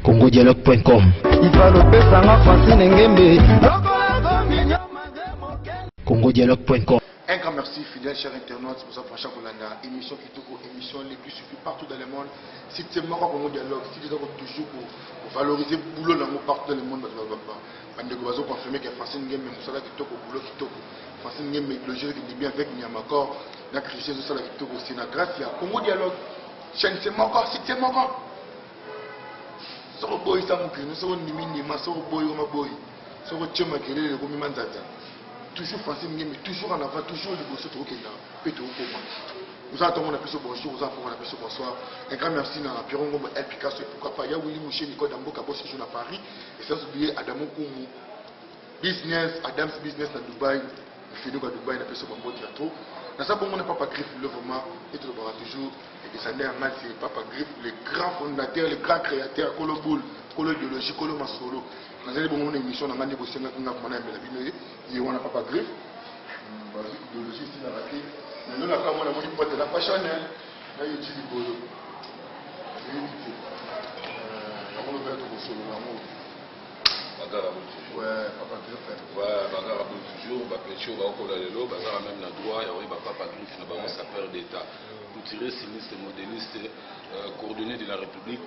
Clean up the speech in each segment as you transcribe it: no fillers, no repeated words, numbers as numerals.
congodialogue.com. congodialogue.com. Un grand merci, fidèles chers internautes, pour votre achat Kolanda, émission Kitoko, émission les plus suivies partout dans le monde. Si c'est moi Congo Dialogue, si vous avez toujours pour valoriser le boulot partout dans le monde, parce que vous avez confirmé que Francine Ngeme, Moussala Kitoko, boulot Kitoko, Francine Ngeme, le jeu qui est bien avec Niamakor, la Christian Moussala Kitoko, c'est grâce à Congo Dialogue. Chaîne c'est moi encore, si c'est moi encore. Soro boy samuki, nous sommes ni ma soro boy ou ma boy, soro tchema kele le komi manzata. Toujours Francine Ngeme, toujours en avant, toujours le bosso au Kenya, péto au Koma. Nous attendons la personne bonjour, nous attendons la personne bonsoir. Un grand merci à Piron Ngombe, El Picasso, pourquoi pas, Yaouli Mouché, Nicole Dambo, Kabo, Séjour à Paris, et sans oublier Adamo Koumou, Business, Adams Business à Dubaï, Fidou à Dubaï, la personne Bambo Théâtre. Dans ça, pour moi, Papa Griff, le vraiment, et tout le monde toujours, et que ça n'est en c'est Papa Griff, le grand fondateur, le grand créateur, Kolo Boul, Kolo Idéologie, Kolo Masolo. Nous avons une émission dans la négociation avec nous, il y a Papa Griff, l'idéologie, c'est la raquette. Nous avons la passion, là, il y a du boulot. Ouais, Papa Griff. Ouais, Bagarre toujours, Bapécho, Baokolalelo, Bazar même na droit, et oui, Papa Griff, nous avons sa peur d'État. Pour tirer sinistre, modéliste, coordonné de la République,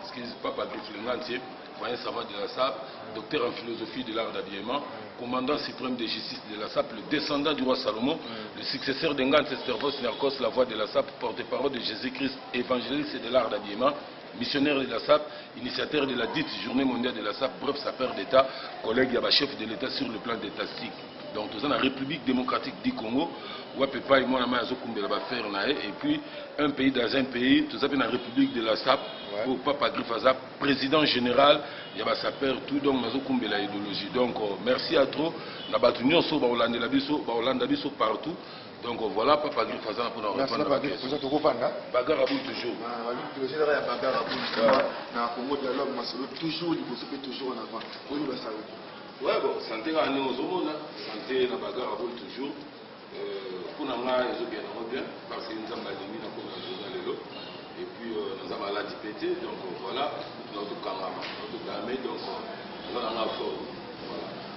ce qui est Papa Griff, le entier, voyez Savant de la SAP, docteur en philosophie de l'art d'habillement, commandant suprême de justice de la SAP, le descendant du roi Salomon, le successeur d'Engan Testervos Nerkos, la voix de la SAP, porte-parole de Jésus-Christ, évangéliste de l'art d'habillement, missionnaire de la SAP, initiateur de la dite journée mondiale de la SAP, bref, sa père d'État, collègue et chef de l'État sur le plan d'étatique. Donc, nous avons la République démocratique du Congo, où Papa et moi, et puis un pays dans un pays, nous avons la République de la SAP, où Papa Griffazap, président général, il y a sa père, tout, donc nous avons la idéologie. Donc, merci à trop. Nous avons partout. Donc voilà, Papa Griffazap pour nous répondre à la question. Bagarre à bout toujours. Bagarre à bout. Dans le Congo Dialogue, toujours, il faut toujours en avant. Ouais, bon, santé à nous aux hommes, santé la bagarre à bout toujours. Pour nous, ils ont bien, parce que nous avons la limite dans le journal. Et puis, nous avons la dipété, donc voilà, notre camarade, notre gamé, donc nous allons avoir fort.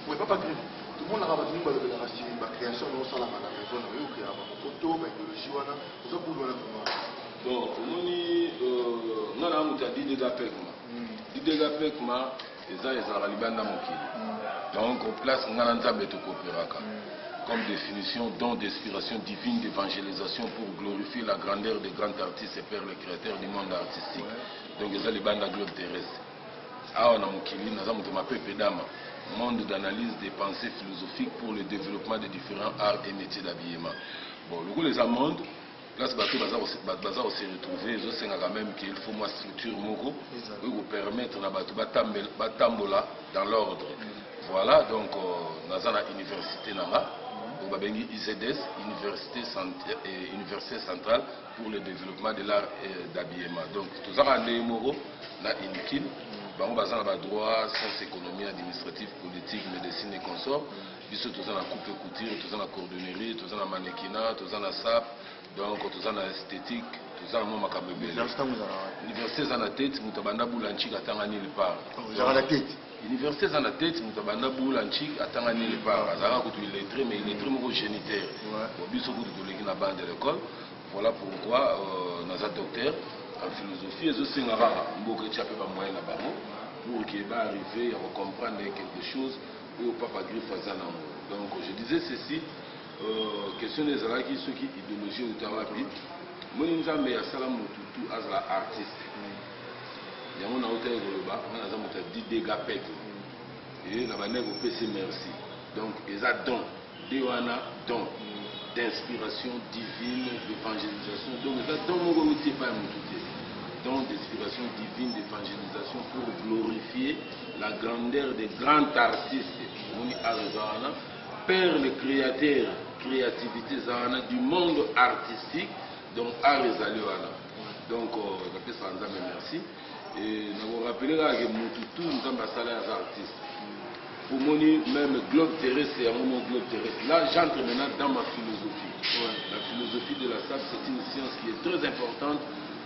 Oui, Papa Griff. Tout le monde a retenu la création de la maison, la photo, l'idéologie, tout ça pour nous. Donc, nous avons dit des gapèques. Des gapèques, ils ont libanda moki. Donc, on place comme définition, don d'inspiration divine d'évangélisation pour glorifier la grandeur des grands artistes et faire les créateurs du monde artistique. Donc, ils ont libanda globe terrestre. Ah, on a mokili, nous avons dit pédama. Monde d'analyse des pensées philosophiques pour le développement des différents arts et métiers d'habillement. Bon, le coup les amendes, là c'est bazar aussi retrouvé, je sais quand même qu'il faut une structure moko pour vous permettre de batambola dans l'ordre. Voilà, donc nous avons l'université Nanga, nous avons IZS, Université centrale pour le développement de l'art d'habillement. Donc, tout ça, nous avons l'INKIN. Nous avons droit, sciences, économie, administrative, politique, médecine et consorts. Nous avons la coupe et couture, nous avons la cordonnerie, nous avons la mannequinat, nous avons la SAP, donc nous avons l'esthétique, nous avons la macabébé. L'université dans la tête, nous avons la boulanchik à Tangani le part. L'université dans la tête, nous avons la boulanchik à Tangani le part. Nous avons illettré, mais illettré, nous géniteur. Nous avons de l'école. Voilà pourquoi nous avons docteur en philosophie et aussi pour qu'il va arriver à comprendre quelque chose au Papa Griff. Donc je disais ceci, question des alaki, ceux qui idéologie ou tarapi, moi nous avons mis à Salam tout as la artiste. Il y a un hôtel global, on a dit des gapèques et la manière au PC merci. Donc ils ont don, don d'inspiration divine, d'évangélisation. Donc ils ont don mon métier pas don d'inspiration divine, d'évangélisation pour glorifier la grandeur des grands artistes. Père le créateur, créativité du monde artistique, donc art et zaliwana. Donc, je peux s'en merci. Et nous vous rappelez que nous avons tous les artistes. pour moi, même globe terrestre, c'est un moment globe terrestre. Là, j'entre maintenant dans ma philosophie. La philosophie de la SAP, c'est une science qui est très importante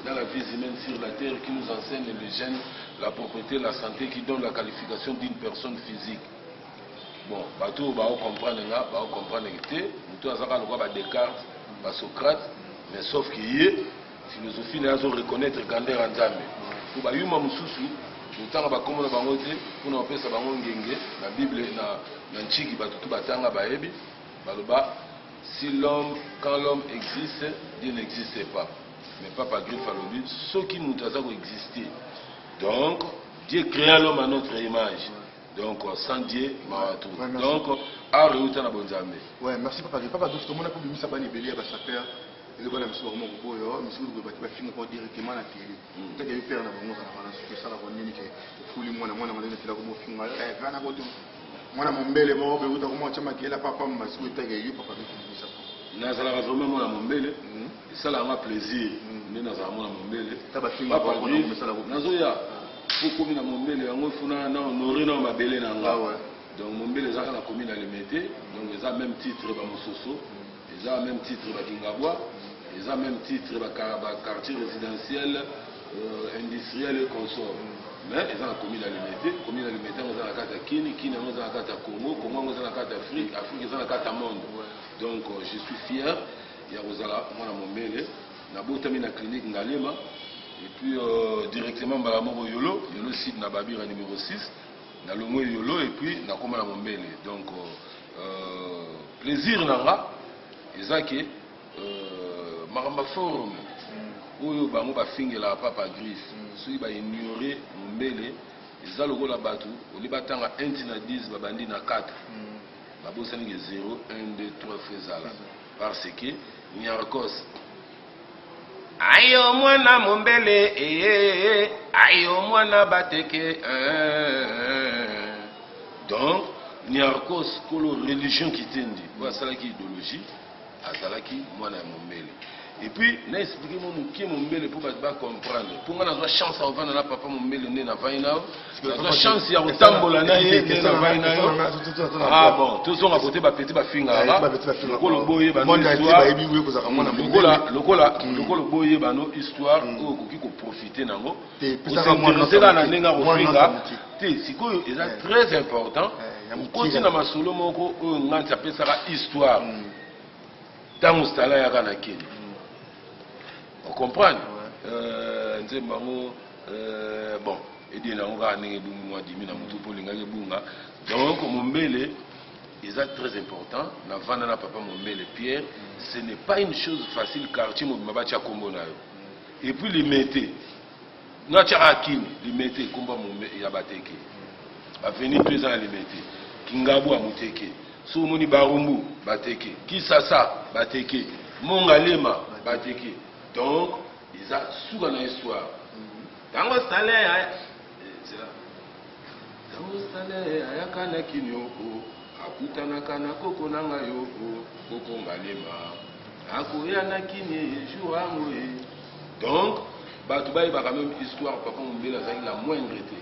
dans la vie humaine sur la Terre, qui nous enseigne les gènes, la propriété, la santé, qui donne la qualification d'une personne physique. Bon, bateau, bah, on comprend que nous avons Descartes, Socrate, mais sauf qu'il y a philosophie, nous avons reconnaître Gander Anzame. Pour bah, yuma mususu, nous avons comme la bangote, pour nous appeler ça bangongenge, la Bible, na nchiki batutu batanga baebi, baloba, si l'homme, quand l'homme existe, Dieu n'existe pas. Mais Papa Griff a dit, ce qui nous a existé. Donc, Dieu créa l'homme à notre image. Donc, sans Dieu, tout. Donc, à réussir la bonne armée. Ouais, merci Papa Griff. Papa Griff, comment on a pu ça bani bélier à sa père. Et le bon ami sur mon boyo, mais si vous voulez pas finir directement la télé. Peut-être qu'il y a eu père dans mon salon, sur ça la bonne ligne qui foule moi on a dit que la bonne film. Eh, va na bodo. Moi na mon belle mo be uta comment chama qui la papa m'a souhaité que eu Papa Griff ça. Na ça la vraiment moi na mon belle. Ça la m'a plaisir. Mais na ça moi na mon belle. Papa Griff, nazoya. Pour commune à Mombele, on a honoré dans ma belle donc Mombele est à la commune à Limité, donc ils ont le même titre à Moussoso, ils ont le même titre à Kingabwa, ils ont le même titre à quartier résidentiel, industriel et consort. Mais ils ont la commune à Limité, ils ont la carte à Kini, Kini ils ont la carte à Congo, Congo ils ont la carte à Afrique, Afrique ils ont la carte à monde. Donc je suis fier, il y a Rosala, moi à Mombele, na botami na clinique Ngalema. Et puis directement Balamoro Yolo, le site Nababira numéro 6, na Longo Yolo et puis na Koma na Mombele. Donc plaisir nanga, ezaki Maramba Forum, où bango ba fingela Papa Griff, soki ba ignorer Mombele, eza logo la batu, oli batanga 1 na 10 babandi na 4. Babosani 0 1 2 3 fezala. Parce que Nyarkos ayo mwana Mombele ayo mwana Bateke donc Nyarkos kolo religion qui tendi voilà ça qui idéologie azalaki mwana Mombele et puis na expliquer mon Mombele pour pas comprendre pour nga na chance à vendre na papa Mombele né na vaina na chance ya kotambola na ye na vaina ah bon tous sont à côté ba petit ba finga là kolo boye ba lokolo boye ba no histoire ko koki ko profiter nango pour s'intéresser na nenga kofinga te sikoyo eza très important koti na masolo moko oyo ngantsi apesaka histoire tango stala ya kana kini on comprend bon et bien on va aller bunga dimi na mutu polinga bunga donc Mombele est très important na vana na papa Mombele Pierre ce n'est pas une chose facile quartier mobimba cha kombo nayo et puis les mettez na cha akini les mettez komba Mombele ya Bateke avenir 2 ans les mettez Kingabu a Muteke Soumoni Barumbu Bateke Kisasa Bateke Mongalema Bateke. Donc, ils ont souvent une histoire. Dans le stade, c'est là. Dans le stade, il y a kana kinyoko, akutana kana koko nanga yoko, koko ngalema, akoyana kinye jour amoué. Donc, Batouba il va quand même histoire papa Mombele a la moindreté.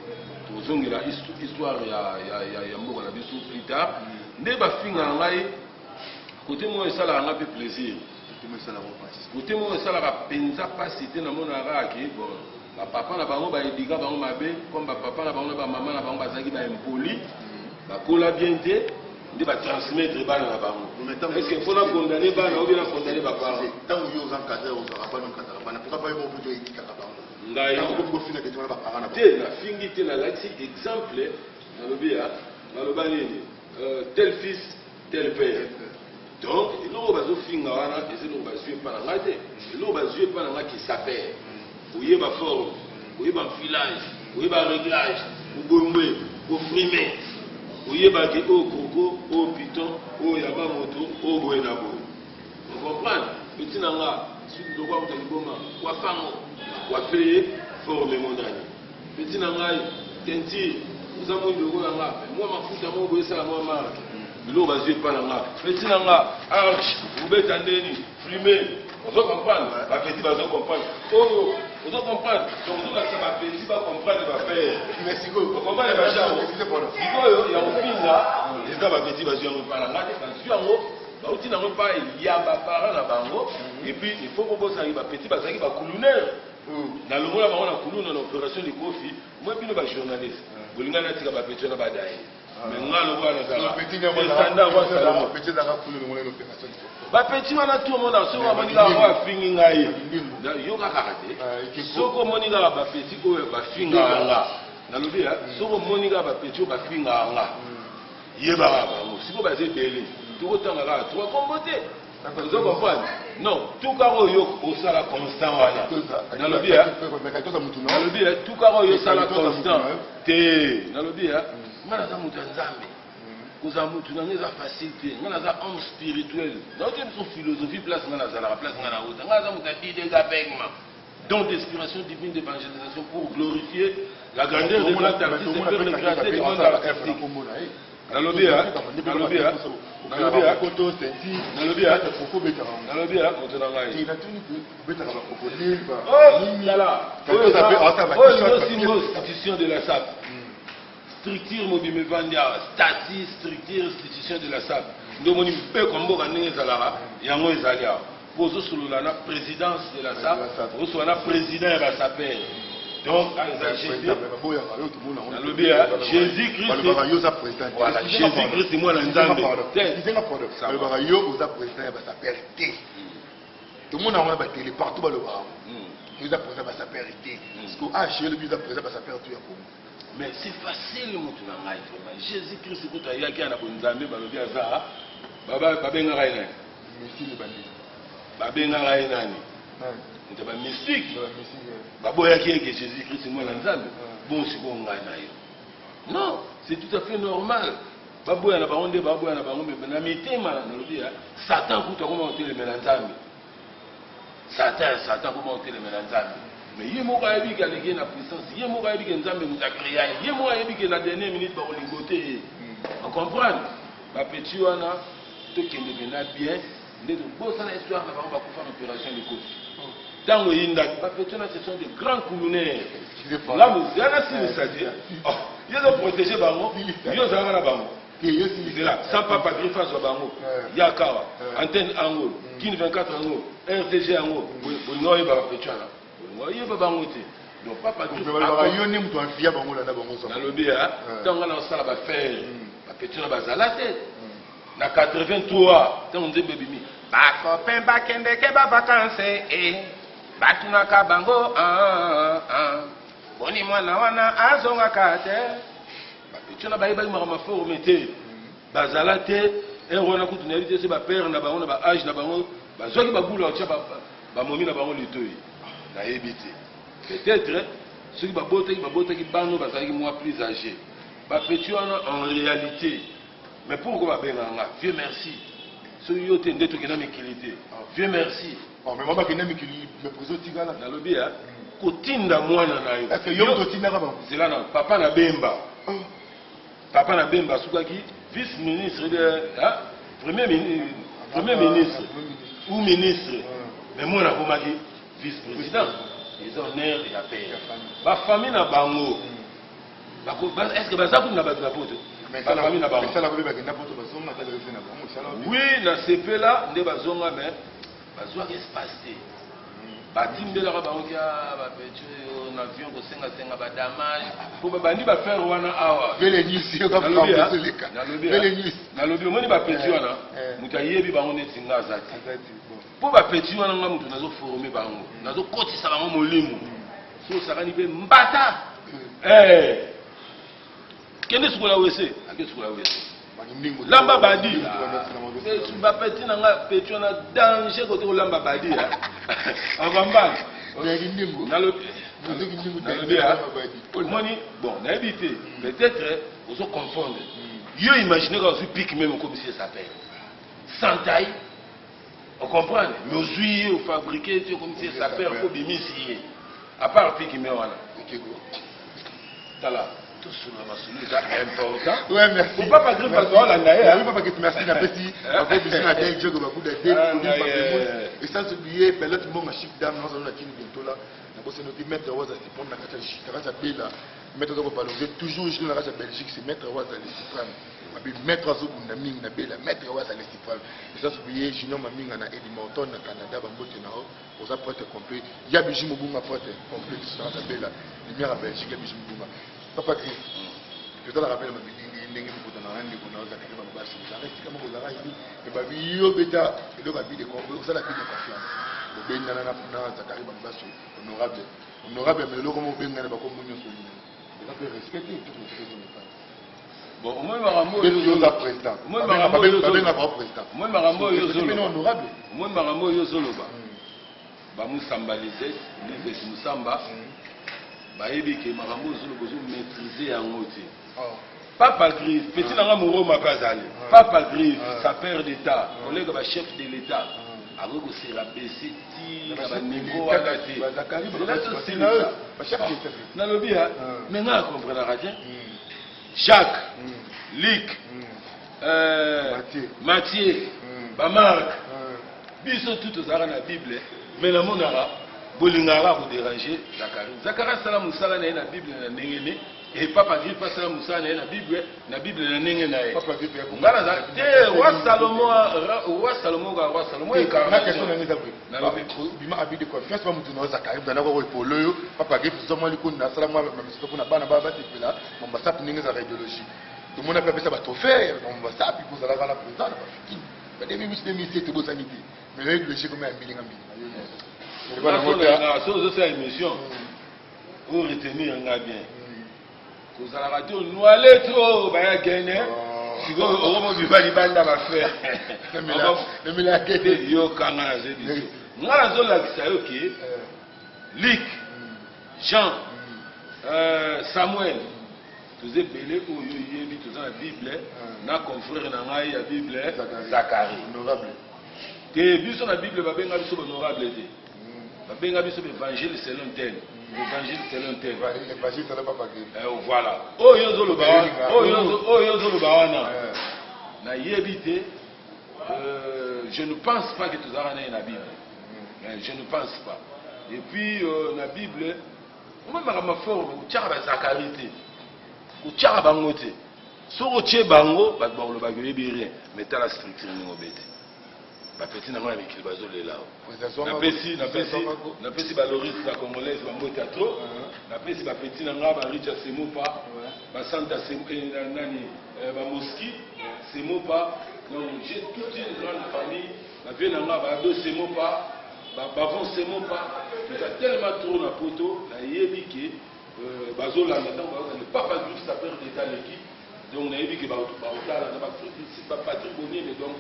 Tous la histoire ya moko na biso plus tard. Ne ba finga ngai côté moi ça la un peu plaisir. Côté moi ça la penza pas cité na mon araki bon la papa na bango ba edika bango mabe comme ba papa na bango ba maman na bango bazaki ba impoli ba kola bien te de ba transmettre ba na bango est-ce que faut la condamner ba na ou bien condamner ba parents tant que vous encadrez vous aurez pas même cadre ba pourquoi pas ils vont plutôt edika ba bango ngai ko fina que tu vas ba parents te na fingi te na laxi exemple na lobia na lobani tel fils tel père. Donc, il y a des filles qui s'appellent. Il y a des formes, il y a des filages, il y a des réglages, il y a des il y a des coco, des pitons, des yamamoto, des boenabo. Vous comprenez? Petit nanga, si vous voulez quoi faire, quoi payer, former mon ami. Petit nanga, tenti, vous avez un logo nanga, moi ma fouta mon boy ça la moi marque. L'eau va jouer pas là. Petit nanga, arche, vous bêtes en déni, fumé. On doit comprendre. La petite va comprendre. Oh, on doit comprendre. Donc, on doit ça va petit va comprendre va faire. Merci beaucoup. On comprend les machins. Il y a un film là, ça va petit bazui yango pas na ngate bazui yango ba uti nango pas ya ba parents na bango et puis il faut que bosa ba petit bazaki ba couleur na longola bango na couleur na opération de Kofi moi bino ba journaliste bolinga na tika ba petit na ba dai mais ngalo bana za petit na ba petit na ka couleur ngolo opération ba petit wana tout monde so ba moninga wa fingi ngai yo ka kate soko moninga ba petit ko ba finga nga na lobi ya soko moninga ba petit ba finga nga yeba ba mo siko ba ze bele tout tanga ka to kombote vous comprenez non tout ka yo au sala constant wana na lobi ya na lobi ya tout ka yo sala constant te na lobi ya ngana za mutu nzambe kuza mutu na ngeza facilité ngana za homme spirituel na ote son philosophie place ngana za la place ngana uta ngana za mutu dide ga pegma donc d'inspiration divine d'évangélisation pour glorifier la grandeur de notre artiste et faire le créateur du monde artistique na lobia na lobia na lobia koto senti na lobia foko betara na lobia koto na ngai et na tuni betara ba foko leba oh là institution de la SAP structure mobile vandia statut structure institution de la SAP ndo moni mpe kombo kanenge zalaka yango ezali awa pozo solola na présidence de la SAP pozo na président ya ba SAPER donc Jésus-Christ voilà Jésus-Christ moi na nzambe yo oza président ya ba SAPER te tout le monde a ba télé partout ba le ba yo oza président ba SAPER te parce que ah chez le but oza président ba SAPER tu ya ko mais c'est facile mutu na ngai vraiment Jésus-Christ kuta yaki ana bonzambe balobi aza baba benga ngai nani mystique bandi babenga ngai nani nte ba mystique baboyaki eke Jésus-Christ moi na nzambe bon siko ngai na yo non c'est tout à fait normal baboya na bango nde baboya na bango mais na mitema na lobi ya Satan kuta koma oteleme na nzambe Satan koma oteleme na nzambe mais il y a des gens qui ont la puissance, il y a des gens qui ont la créé, il y a des gens qui ont la dernière minute pour lingoter. On comprend? La petite wana, tout qui est bien, les deux beaux sans histoire, on va faire une opération de Kofi. Dans le Inda, la petite wana, ce sont des grands communaires. Là, il y a des c'est-à-dire, il y a des protégés bango, il y a des bango. C'est là, sans papa griffage au bango, Yakawa, antenne Angol, Kin 24 Angol, RTG Angol, vous n'avez pas la petite wana. Donc papa Dieu yo ni mtu afia bango la bango na lobi ya tanga na sala ba faire ba petit na bazala te na 83 tant nzembe bimi ba copain ba kende ke ba vacances batuna ka bango boni mwana wana azonga kate ba petit na ba iba ma forme te bazala te rona kutu na lite se ba père na bango na ba âge na bango ba zoki ba bula ocha ba momi na bango litoi na ebité peut-être ceux qui babotaki bano bazalaki moi plus âgé bapeti wana en réalité mais pourquoi babenganga Dieu merci soki yo te nde tokenda mikili te Dieu merci mais mama kenda mikili mais pozo tigala nalobi ya kotinda mwana na yo est-ce que yo totindaka bango zela na papa na bemba sukaki vice ministre de premier ministre ou ministre mais mwana akomaki vice-président ils ont l'air et à paix ma famille na bango est-ce que baza kuna baza poto ma famille na bango oui na sepela nde bazonga mais bazwa espace te batimbelaka bango kia bapetio na avion kosenga badamage po babandi bafaire wana awa nalobi omoni bapeti wana moto ayebi bango neti nga aza te po bapeti wana nga moto nazoforme bango nazokotisa bango molimo so osakani mpe mbata kende sukola wese ake sukola wese lamba badi bapeti na nga peti wana danger kote kolamba badi avambana nalobi moni bon nayebi te peut-être ozo confondre yo imagine ka ozwi pique même okomisi esapele sans taille on comprend mais ozwi ye ofabriqué ti okomisi esapele po bimisi ye à part pique me wana tala tosula masolo eza important ouais merci faut pas pas grave parce que olanda ye oui papa que merci na pesi après bisous na dei jogo bakuda dei et sans oublier peut-être mon chiffre d'âme nous allons la kini bientôt là na bosse no ki mettre waza c'est pour na kata chiffre raza bela mettre ko valoriser toujours je na raza Belgique c'est mettre waza les suprême maître azobunda mingi na bela maître wa ça les suprême ça soublier junior maminga na Eddie Morton na Canada bambote na o oza prêtre complet ya biju mobunga prêtre complet sur la bela lumière à Belgique ya biju mobunga papa Chris je te rappelle ma bidingi ndenge mikuta na randi kuna oza kete ba basi ça reste comme ko zara ibi e ba biyo beta e do ba bi de confiance ça la bi de confiance le benga na Zakari ba basi honorable mais le comme benga na ba ko munyo so ni on peut respecter tout le fait de pas bon au moins marambo yo za président moi marambo yo président moi marambo yo zolo honorable moi marambo yo zolo ba musambalize les musamba ba yebike marambo yo zolo bozo maîtriser yango ti Papa Griffe, petit nanga moro makazali. Papa Griffe, sa père d'état, collègue ba chef de l'état. Avant que c'est rabaissé ti na ba niveau akati. Zakari ba chef d'état. Na lobi ha, maintenant comprendre radio. Jacques, Luc, Mathieu, ba Marc. Biso tout aux ara na Bible, mais na monara bolingara ko déranger Zakari. Zakari sala musala na Bible na ndengene. Et Papa Griffe passe la moussa na Bible na nenge na ye. Papa Griffe ngana za te roi Salomon e na question na neza na bima abi de confiance ba mutu na Zakari bana ko polo yo Papa Griffe zo mo likuni na sala mo ba misoko na bana ba ba tepela mo ba sap nenge za idéologie tout le monde a pesa ba trophée on va sap pour ça la président ba fiki ba 2007 bo sanité mais le idéologie comme un bilinga bilinga voilà on so ça émission pour retenir nga bien vous allez radio noyer trop ba gagner si go o mo bi bali banda ba faire le mila kete yo kanga na zedi ngala zo la kisayo ki Luc Jean Samuel tous belé o yo yebi tous dans la Bible na confrère na ngai ya Bible Zakari honorable te biso na Bible ba benga biso honorable te ba benga biso évangile selon tel. L'évangile selon tel. L'évangile selon Papa Griffe. Voilà. Oh yo zolo bawana. Na yebite. Je ne pense pas que tu as la Bible. Je ne pense pas. Et puis la Bible, moi ma forme, tu as Zakari te. Tu as bangote. Soro tche bango, ba bon le bagwe bien, mais tu as la structure ngobete. Ba petit na moi avec le bazo le là. Na pesi baloris la congolaise ba mbote trop. Na pesi ba petit na nga ba richa semopa. Ba santa nani ba moski semopa. Donc j'ai toute une grande famille. La vie na nga ba do semopa, ba bavon semopa. Mais ça tellement trop na poto, na yebiki bazo la maintenant le Papa Griffe sa père d'état l'équipe. Donc na yebiki ba otala na ba c'est pas Patrick Bonnier mais donc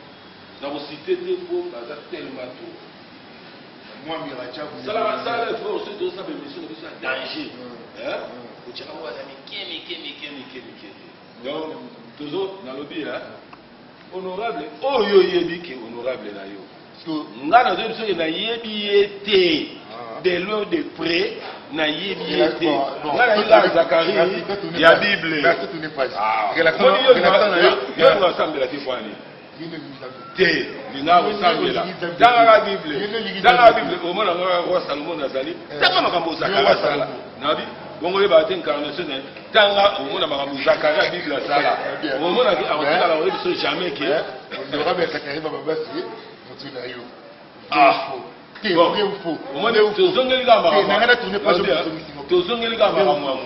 dans vos cités des faux, ça tellement tout. Moi, Miracha, vous ça la force de ça, mais c'est un danger. Hein? Vous tirez à moi, donc, toujours dans le bien, honorable, oh yo yebi qui honorable là yo. Parce que nga na zebi so na yebi été de loin de près na yebi été. Nga na ila Zakari ya Bible. Merci tout n'est pas. Relation yo yo ensemble la tifani. Te linga osambela dans la Bible au moins roi Salomon azali tanga makambo Zakari sala nabi bongo le ba te incarnation tanga au moins makambo Zakari Bible sala au moins akotala la biso jamais que on aura bien Zakari baba basi mutu na yo te vrai ou faux au moins tozongeli ka makambo tozongeli ka makambo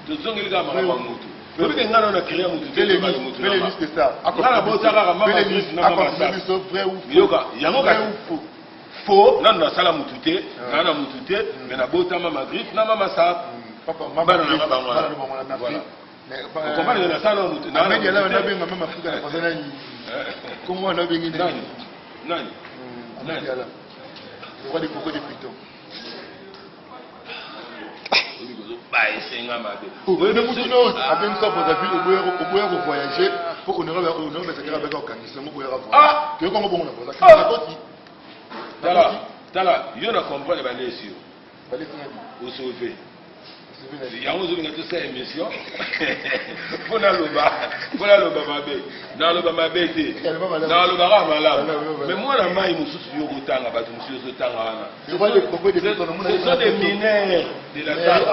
tozongeli ka makambo mais que ngana na créer mutu te le mutu mais le ça ngana bota ka mama Griffe na mama sa vrai ou faux yoka yango ka faux nana na sala mutu te nana mutu te mais na bota mama Griffe na mama sa papa mama na bangwana voilà mais comprendre na sala mutu na media là na benga mama Afrika na fazana ni comment na bengi nani là on voit des cocos de piton oui, mais vous avez ça pour vous voyager pour qu'on ait Zakari avec un candidat pour voir. Que comment on a posé Tala, il y a comprendre les balaisiers. Au sauver. Il y a une émission. Pour la loba mabé. Dans le mabé. Dans le bara malade. Mais moi, la maille, nous sommes au Tanga, nous sommes au Tanga. Ce sont des mineurs de la salle.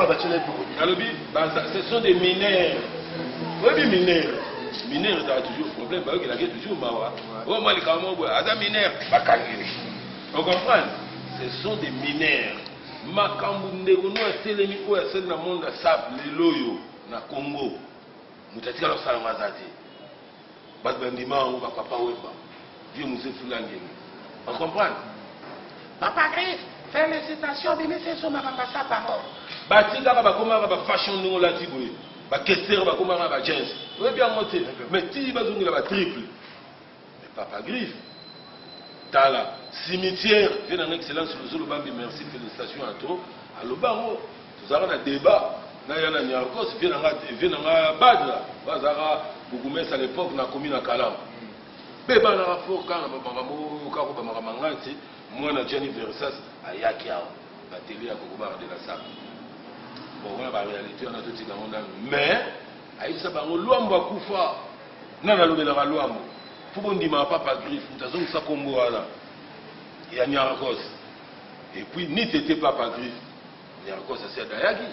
Ce sont des mineurs. Oui, des mineurs. mineur a toujours problème, il a toujours mawa. Oh, moi, les camons, il mineur, on comprend? Ce sont des mineurs. Makambu ndeko no atelemi o asali na monde sap leloyo na Congo. Mutatika lo sala mazati. Bas bandima o ba papa weba. Dieu nous est fulangé. On comprend? Papa Grif, félicitations, mais c'est son papa sa parole. Batika ba koma ba fashion ngo la tiboye. Ba kester ba koma ba jeans. Oui bien monté. Mais ti ba zungi la ba triple. Mais Papa Grif Tala, cimetière, vient en excellence sur le Zolobambi, merci, félicitations à toi. À l'Obango, nous avons un débat. Nous avons un Nyarkos, vient en Badla. Nous avons beaucoup à l'époque, nous avons commis un Kalam. Mais nous avons fait moi, je suis Versas à Yakiao, la télé à Kokobar de la Sable. Bon, on a la réalité, on a tout ce qu'on a. Mais, il s'est dit, Luambo Koufa, Nana Lubela Luambo. Pour dire Papa Grif, nous avons ça comme voilà. Il y a Nyarkos. Et puis, ni t'étais Papa Grif, Nyarkos c'est Dayagi.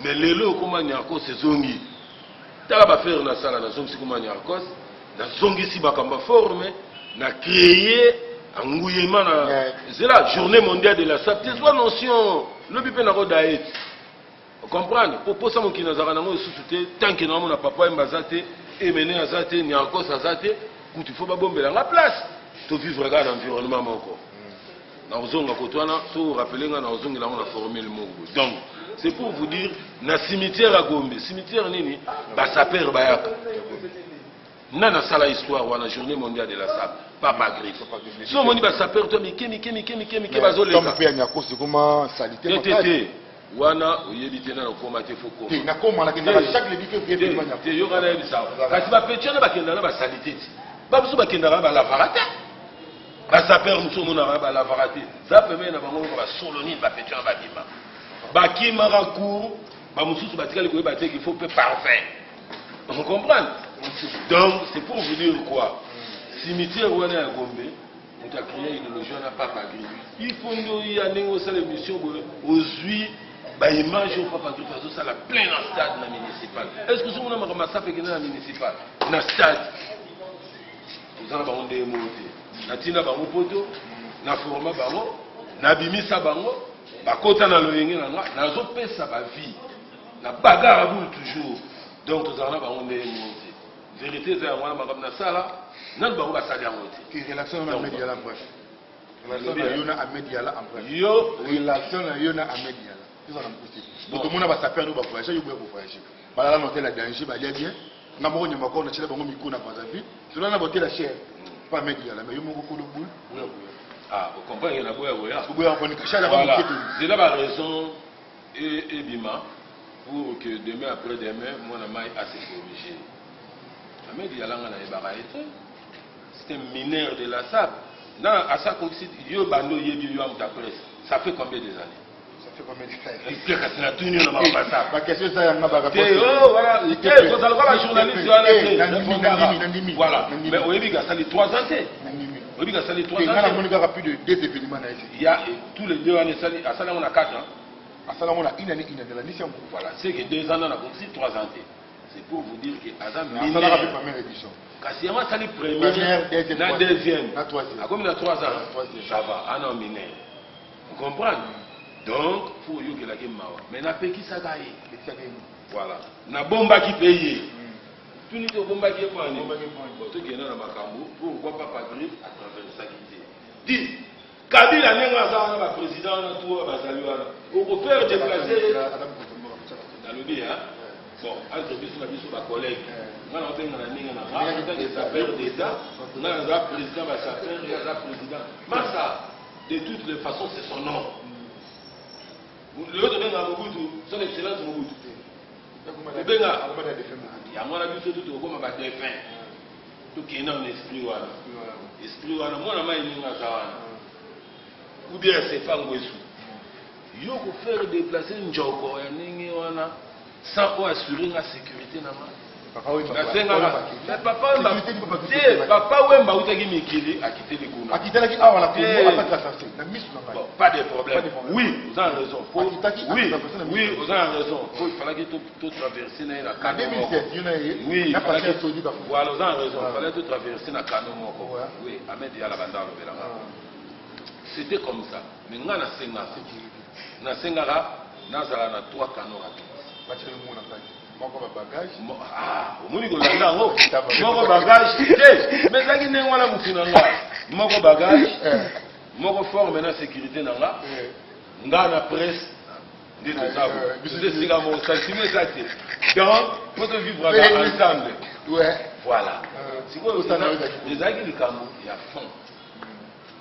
Mais les lots, comment Nyarkos c'est Zongi. Tu vas faire la salle, la Zongi, comment Nyarkos. La Zongi, si tu vas former, na créé un gouillement. C'est la journée mondiale de la SAP. C'est une notion. Le bipé n'a pas d'aide. Vous comprenez? Pour ça, mon qui nous a rendu sous-souté, tant que nous avons papa Mbazate, et mené à Zate, Nyarkos à Zate. Il faut pas bomber la place. Tu vivre dans l'environnement encore. Dans zone à côté, tu rappelles que dans zone on a formé le mot. Donc, c'est pour vous dire, na cimetière à Gombe, cimetière nini, bah ça perd bayaka. Nana sala histoire ou la journée mondiale de la sable, Papa Grif. Si on dit bah ça perd toi, mais qui bazole. Comme fait un c'est comment salité. Wana oyebite na koma te foko. Te na koma na kenda chaque le bike bien bien manya. Te yo kana bisa. Kasi ba petcha na bakenda na ba salité. Ba busu bakenda na ba la varata. Ba saper muso mona ba la varata. Ça permet na bango ba soloni ba petcha na ba bima. Ba kima rakour, ba musu ba tikali ko ba te qu'il faut peu parfait. On comprend? Donc c'est pour vous dire quoi? Cimetière wana ya Gombe. On a créé une logique à Papa Grif. Il faut nous y aller au sein de l'émission aux huit. Bah, image au Papa Grif, ça la plein en stade municipal. Est-ce que ce monde a ramassé avec un municipal? Dans le stade. Nous avons des mots. Nous avons des poteaux, nous avons des bango, nous avons des bango, nous avons des bango, nous avons fait sa vie. Nous avons bagarre à boule toujours. Donc nous avons des mots. Vérité, c'est un mois de ça. Nous avons des mots. Qui relation à média la bref. Relation à Yona à média la bref. Yo relation à Yona à média la. Tout ça possible. Donc tout le monde va s'appeler nous va voyager, il va voyager. Voilà l'hôtel la danger, bah bien bien. Na mo nyama ko na chela bango miku na bazavi. Cela na boté la chair. Pas média la mais yo moko le boule. Ah, vous comprenez, il y a boya boya. Boya ko ni kachala ba voilà. C'est là la raison et bima pour que demain après demain moi na mai assez corrigé. La média la ngana ebara été. C'est un mineur de la SAP. Non, à ça, ça fait combien des années? Ça fait combien d'années? Il plaît que c'est la tenue, on va pas ça. La question, c'est un rapport. Voilà, il faut savoir la journaliste. Voilà, mais au début, ça les 3 ans. Au début, ça les 3 ans. Il y a plus de 2 événements. Il y a tous les 2 années, à ça, on a 4 ans. À ça, on a une année, la mission. Voilà, c'est que 2 ans, on a aussi 3 ans. C'est pour vous dire que Adam mineur. Ça, la première édition. Kasi yama sali première, la deuxième, la troisième. Comme la 3 ans, ça va, un an mineur. Vous comprenez? Donc, il faut que la game mawa. Mais na peki ça gagne. Voilà. Na bomba qui paye. Tu n'es pas bomba qui est pas. Tout qui est dans la makambo. Pourquoi Papa Grif à travers ça qui dit. Dis, Kabila n'est pas un président, on a tout à Basaluana. On peut faire déplacer. Dans le bien, hein? Bon, entre mes collègues, on a des affaires d'État, on a un président, président. Massa, de toutes les façons, c'est son nom. Le autre est Mobutu, son excellence Mobutu. Il y a moi la vie tout comme un défunt. Tout qui est dans l'esprit. Esprit, moi, je suis ou bien c'est pas un gossou. Il faut faire déplacer un jogo, sans assurer la sécurité. Papa Wemba utaki mikili akiteli kuna. Akitelaki awa la Congo attaque l'assassin. Na misu na ngai. Pas de problème. Oui, vous avez raison. Oui, vous avez raison. Il fallait que tout traverser na canaux. En 2007, oui, voilà, vous avez raison. Il fallait tout traverser na canaux moko. Oui, Ahmed ya la banda lobela. C'était comme ça. Mais nga na senga. Na sengara nazala na 3 canaux rapides. Bachele mo na kaki. Moko ba bagage. Omoni ko landa ngo. Moko bagage. Mais ça qui n'est pas là mukina nga. Moko bagage. Moko forme na sécurité na nga. Nga na presse. Des deux c'est siga mo sentiment ça c'est. Donc, faut vivre ensemble. Ouais. Voilà. C'est quoi ça les agis du Cameroun, il y a fond.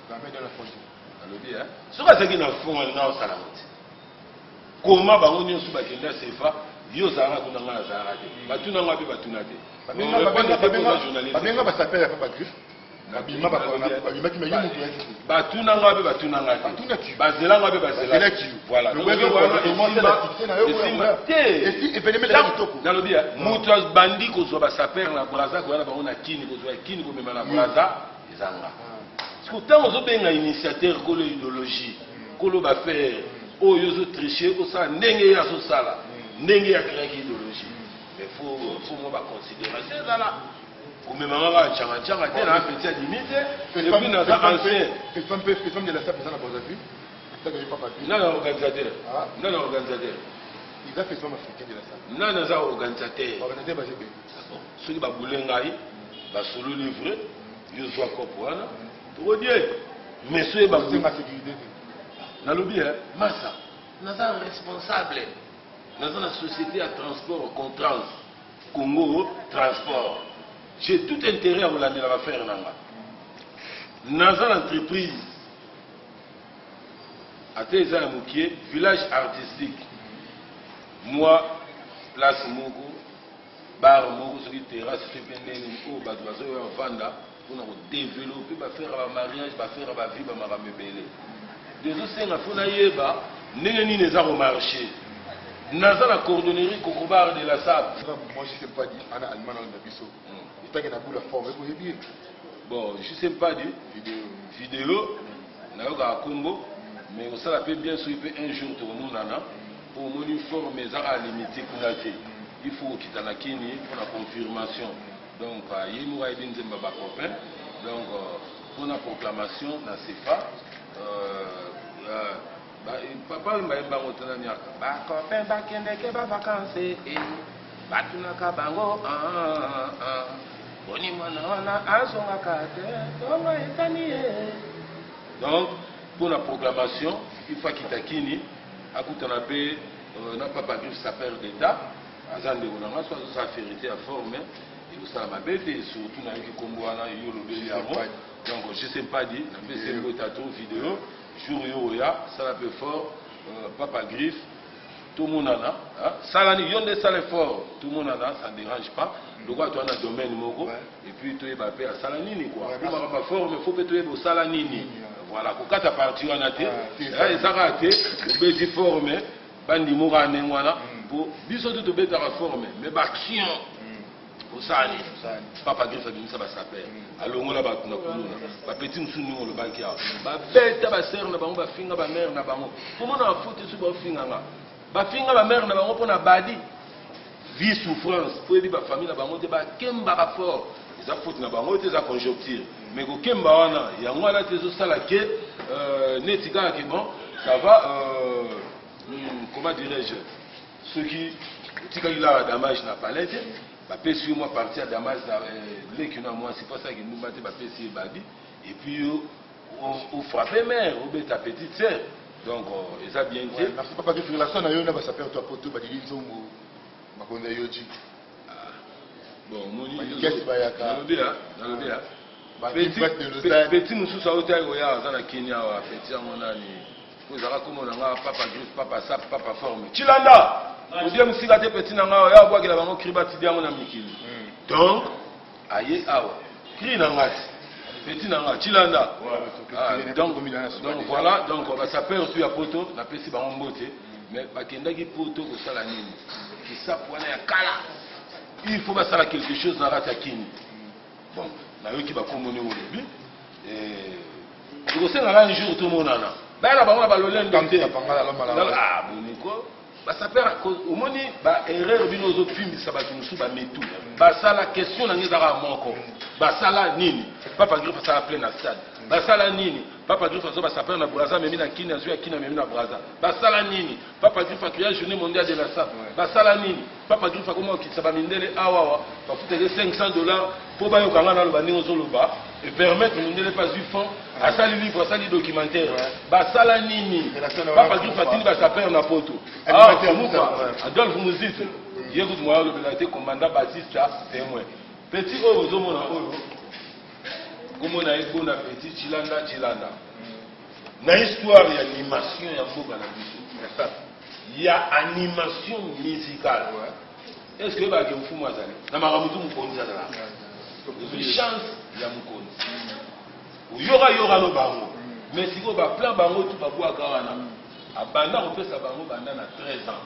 La main de la fond. Alobi hein. Ce que ça qui na fond na o sala moti. Comment bango nyosu bakenda sefa yo zara kuna nga zara te batuna nga pe batuna te babenga basapela papa griffe babima babima ki mayi mutu yaki batuna nga pe batuna nga te bazela nga pe bazela ki voilà donc esi eveneme la kitoko nalobi mutu bandi kozwa basapela na braza ko yana bango na kini kozwa kini ko mema na braza ezanga pourtant ozobenga initiateur kolo idéologie kolo ba faire oyo zo tricher ko sa ndenge ya so sala ndenge ya créer idéologie mais faut moi ba considérer c'est ça là comme maman va changa te na petit limite et puis na ça ancien femme de la SAP ça na pas vu ça que papa non organisateur non organisateur il a fait femme africaine de la SAP non ça organisateur ba jebe ceux qui ba boulengai ba solo livrer yo zo kopwana to dire mais ceux ba sécurité nalobi massa naza responsable dans la société à transport Contrans Congo transport j'ai tout intérêt à vous l'année à faire dans l'entreprise à Téza Moukié village artistique moi place Mogo bar Mogo sur le terrasse c'est bien au bateau vanda pour nous développer faire un mariage faire un vie ma mebele des autres c'est la fona yeba nengeni les a au marché naza la coordonnerie kokobar de la SAP moi je sais pas dire ana allemand na biso il t'a que na boule forme pour bien bon je sais pas dire vidéo na yoka Congo mais ça la peut bien suivre un jour tout le monde nana pour mon uniforme mais ça a limité kunate il faut quitter la kini pour la confirmation donc yimo wa idin zemba ba copain donc pour la proclamation na CFA papa mbayemba ngotana nyaka ba copain ba kende ke ba vacances batunaka bango boni mwana wana azonga kate tonga etani donc pour la proclamation il faut kitakini akutana pe na papa Griffe sapeur d'état azande onanga soit sa vérité à forme et ça m'a bête surtout na ki kombwana yo lobeli yamo donc je sais pas dit na pese ngo tato vidéo jour yo ya ça la peu fort papa Griffe tout le monde a salani yonde sale fort tout le monde a ça ne dérange pas le quoi toi dans domaine moko et puis tu es bappé à salanini quoi pour ma forme faut que tu es au salanini voilà ko kata parti wana te et ça raté le beti forme bandi mora nengwana pour biso to beta forme mais action osani papa Griffe abimisa ba sapeur alongola ba kuna kuluna ba petit nsunu ngolo banki ya ba beta ba sœur na bango ba finga ba mère na bango tout le monde a foutu sur ba finga nga ba finga ba mère na bango pona badi vie souffrance pour dire ba famille na bango te ba kemba ba fort ils a foutu na bango te za conjoncture mais ko kemba wana ya ngwana te zo sala ke netika ke bon ça va comment dirais-je ceux qui tika il a damage na palette ba pesi moi partir damage na lekina moi c'est pas ça que nous battre ba pesi badi et puis au frapper mère au beta petite sœur donc ils a bien dit merci papa que relation na yo na ba sapeur toi poto ba dili zongo makonda yoji bon moni qu'est-ce ba yaka petit mususu auta ya za na Kenya wa petit ngonani kozaka komona nga papa Griffe papa sap papa forme chilanda odie musika te petit na nga ya bwakela bango kribati diango na mikili donc aye awa kri na ngati petit na nga chilanda donc voilà donc on va s'appeler sur ya poto na pesi bango mbote mais bakendaki poto kosala nini kisapu wana ya kala il faut que ça quelque chose dans la takini. Bon, qui va communiquer au début. Et vous savez, un jour, tout le monde en a. Ben là, on va le lundi. Ah, bon, ça perd au moins erreur de nos autres films, ça va nous souba tout. Ça la question n'a pas à mon ça la nini. Papa Griff ça a plein à stade. Ça la nini. Papa Griff ça s'appelle na Braza, mais na Kina, sur Kina, mais na Braza. Ça la nini. Papa Griff a créé la journée mondiale de la SAP. Ça la nini. Papa Griff a comment qui ça va mindele awa va foutre $500 pour ba yo kanga na lo bani ozoloba et permettre mindele pas du fond à ça le livre, ça le documentaire. Ça la nini. Papa Griff a dit ça perd na poto. Ah, Adolphe Mouzit, il y a le commandant Baptiste témoin. Petit Ozomona Oro, comme on a eu bon appétit, Chilanda. Dans l'histoire, il y a animation, il y a animation musicale. Est-ce que vous avez un fou moi ça? Dans ma ramoutou, vous connaissez ça. Une chance, il y a mon il y aura le bango. Mais si vous avez plein de bango, tout va boire Garana. À Banda, on fait ça bango Banda à 13 ans.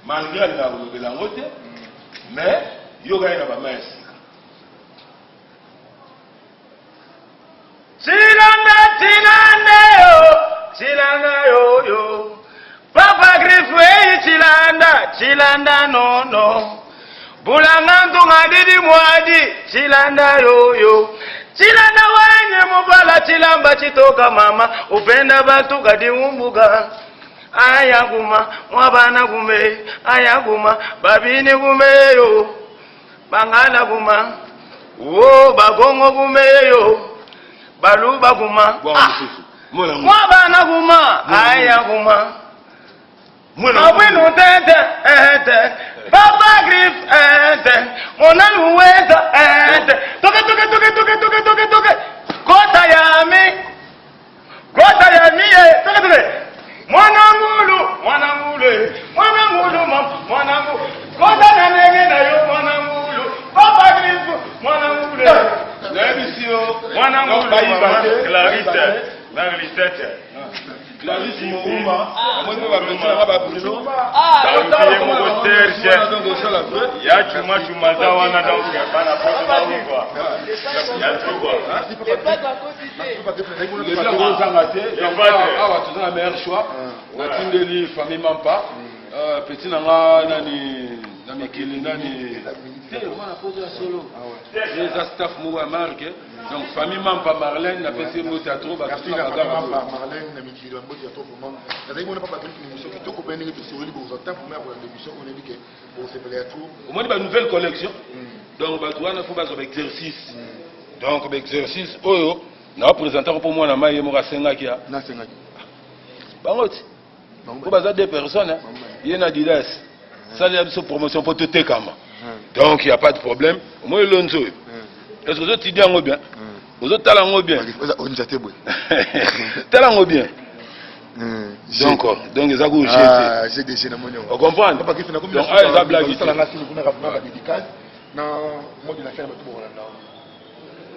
Malgré la route, mais il y aura une main. Chilanda yo. Papa Griff Chilanda no. Bulangantu ngadidi mwadi Chilanda yo. Chilanda wenye mubala chilamba chitoka mama upenda bantu kadi umbuga. Ayaguma mwabana gume ayaguma babini gume yo bangala guma wo bagongo gume yo baluba guma mwabana guma ayaguma mwabino tete Papa Griff monalu weza toke kota yami toke Mwanangulu, koda na nege na yo mwanangulu, Papa Griff, mwanangulu. Mwanangulu, Clarisse Mouma, mwenye wapetana haba Bruno. Ya chuma zawana na ukabana pote na uva. Ya tuwa. Les gens ont zangaté. Ah, tu as le meilleur choix. Natindeli famille Mampa. Petit nanga nani namikili nani. Voilà pose la solo. Les staff Moua marque. Donc famille Mampa Marlène n'a fait ses mots théâtre. Merci Marlène namikili un beau théâtre pour moi. Avec mon papa Griff une émission qui te coupait une sur le vous entend pour moi pour l'émission on a dit que pour ce théâtre. Au moins une nouvelle collection. Donc il faut pas exercice. Donc exercice oyo na présenter pour moi na maye mo rasenga kia. Na senga. Bangoti. Ko baza deux personnes il y en a Adidas. Ça il y a une promotion pour te tekama. Donc il y a pas de problème. Moi lonzo. Est-ce que vous êtes bien bien? Vous êtes talango bien. On déjà tebwe. Talango bien. Donc ça go j'ai déchiré na monyo. On comprend? Donc ça blague. Ça la nation pour na dédicace. Na moi de la faire tout bon là.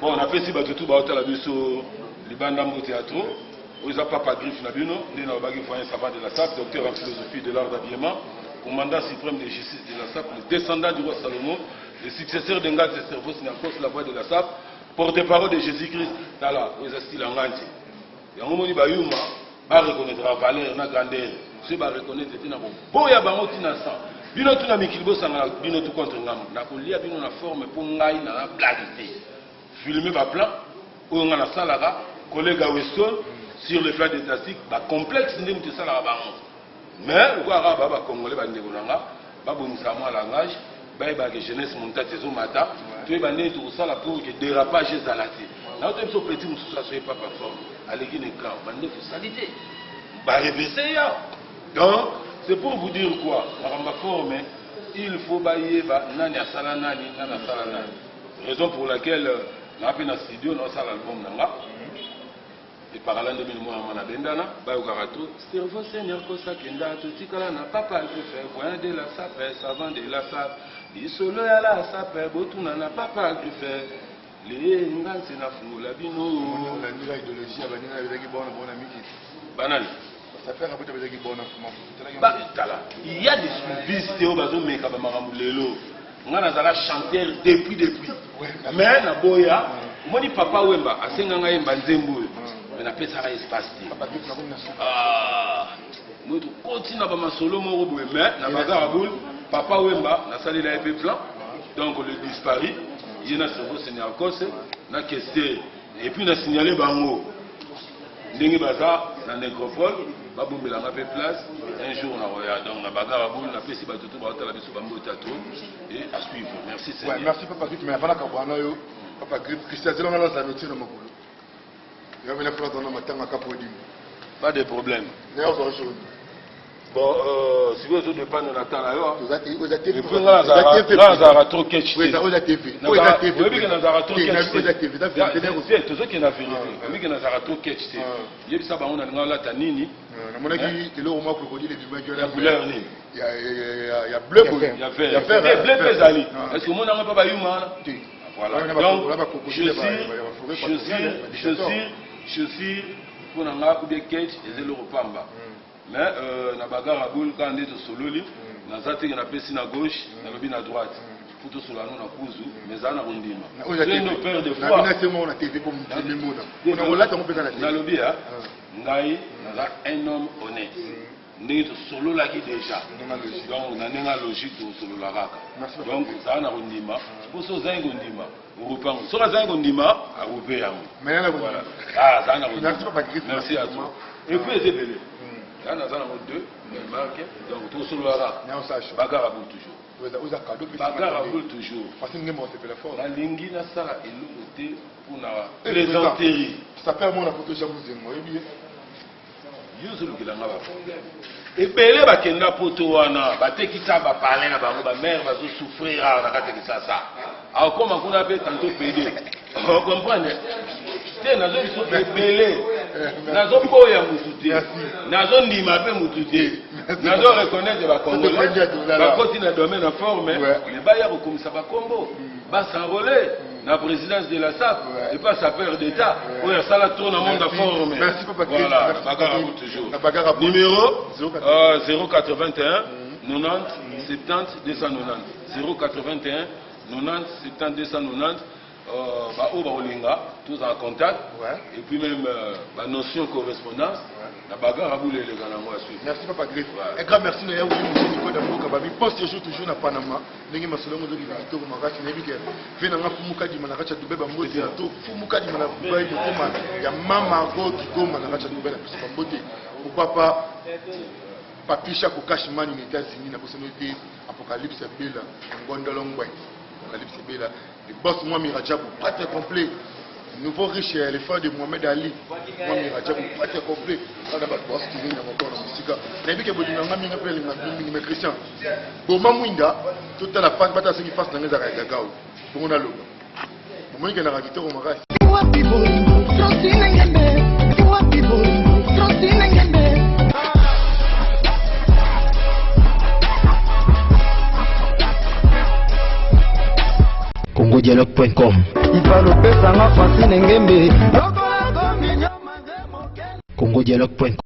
Bon, on a fait si tout baota la biso libanda mo théâtre. Ils a Papa Griff na bino, ni na bagi foyer savant de la SAP, docteur en philosophie de l'art d'habillement, commandant suprême de justice de la SAP, le descendant du roi Salomon, le successeur d'Engat de Servos Niakos, la voix de la SAP, porte-parole de Jésus-Christ. Tala, ils a style en ganti. Yango moni bayuma, ba reconnaître la valeur na grandeur. Ce ba reconnaître tina bon. Boya bango tina sang. Bino tuna mikilibo sanga bino tout contre ngam. Na ko lia bino na forme pour ngai na blague. Filmer ma plan, où on a la salara, collègue à Weston, sur le plan d'étatique, complexe, nous avons ça là-bas. Mais, le roi congolais, il y a un langage, il y a une jeunesse montée au matin, tu es né tout ça pour que dérapage est à la tête. Là, tu es petit, tu ne pas fort. Allez, il y a un camp, il faut salité. Donc, c'est pour vous dire quoi? Il faut bailler, nani à salanani, nani à salanani. Raison pour laquelle, na pena studio na sala album nanga et par là de mille mois na bendana ba ukarato servo seigneur ko sakenda tutikala na papa il fait point de la sape savant de la sape isolo ya la sape botuna na papa il fait les nganzi na fungula bino la nouvelle idéologie abanina avec bon ami banal ça fait rapporter avec bon il y a des subistes au bazo meka ba marambu lelo nga nazala chanteur depuis mais na boya moni papa wemba asenga nga yemba nzembo mais na pesa ka espace ti moto continue ba masolo moko boye mais na bagara boule papa wemba na sali la EP plan donc le disparu yena sobo senya kose na keste et puis na signaler bango ndenge baza na nécropole babombela nga pe place un jour na roya donc na bagara boule na pesi ba toto ba tala biso bambo tato et à suivre merci Seigneur. Ouais, merci papa Grip mais avant la kabwana yo papa Grip Christian zelo ngala za métier na makolo yo vena prendre na matanga kapodi pas de problème. D'ailleurs ça chose bon si vous autres dépend de la temps là yo vous êtes et puis là ça trop catch oui ça vous êtes TV oui ça TV oui que na za trop catch vous êtes TV c'est tout ce qui est na vérité oui que na za trop catch c'est yebi ça ba on a ngala ta nini na mona ki le roma crocodile du match la couleur ni il y a bleu il y a vert bleu pesali est-ce que mon n'a pas yuma voilà donc je suis pour nga ku de catch et le repamba mais na bagara boule quand on est sololi na zate na pesi na gauche na lobi na droite futo solano na kuzu mais za na rondima c'est nos pères de foi na temo na TV comme mona on a relate on peut na lobi ha ngai na un homme honnête ndenge to solo la ki déjà donc na nenga logique to solo la kaka donc za na rondima poso za ngondima urupango so za ngondima a rupe yango mais na voilà ah za na rondima merci à toi et puis c'est belé là nous avons deux marques donc tout sur le rara bagarre boule toujours bagarre boule toujours parce que nous c'est la force la lingi na sala et le côté pour na plaisanterie ça fait mon photo jamu zengo yebi yuzu lukila ngaba ebele bakenda poto wana batekisa ba parler na bango ba mère bazo souffrir na katekisa ça a comme on appelle tantôt PD vous comprenez c'est nazo biso ebele nazo boya mututi nazo ndima pe mututi nazo reconnaître ba congolais ba koti na domaine en forme mais ba ya rekomisa ba kombo ba s'enrôler la présidence de la SAP et pas sa peur d'état où il y a ça la tourne en monde en forme. Merci papa. Voilà, bagarre toujours. Numéro 081 90 70 290 081 90 70 290 Olinga, tous en contact et puis même la notion correspondance la bagarre à bouler les gars à suivre. Merci papa Grip. Un grand merci à vous Nico Damboka Babi poste toujours na Panama ndenge masolo ngo de Victor Marachi na bike vena nga fumuka di manakacha dubeba mbote to fumuka di mana bai mutuma ya mama go kigoma na kacha dubela pisa mbote papa papisha ko kashimani ni États-Unis na possibilité apocalypse bela ngondolo ngwe apocalypse bela le boss moi Mirajabu pas très complet nouveau riche éléphant de Mohamed Ali moi Mirajabu pas très complet on a pas boss qui vient encore en musique na bike bodina ngami ngapele ngami mais Christian boma mwinda toute la face bata ce qui passe dans les arrêts gagao pour on a loba moi qui na rakiteur au Marachi congodialogue.com congodialogue.com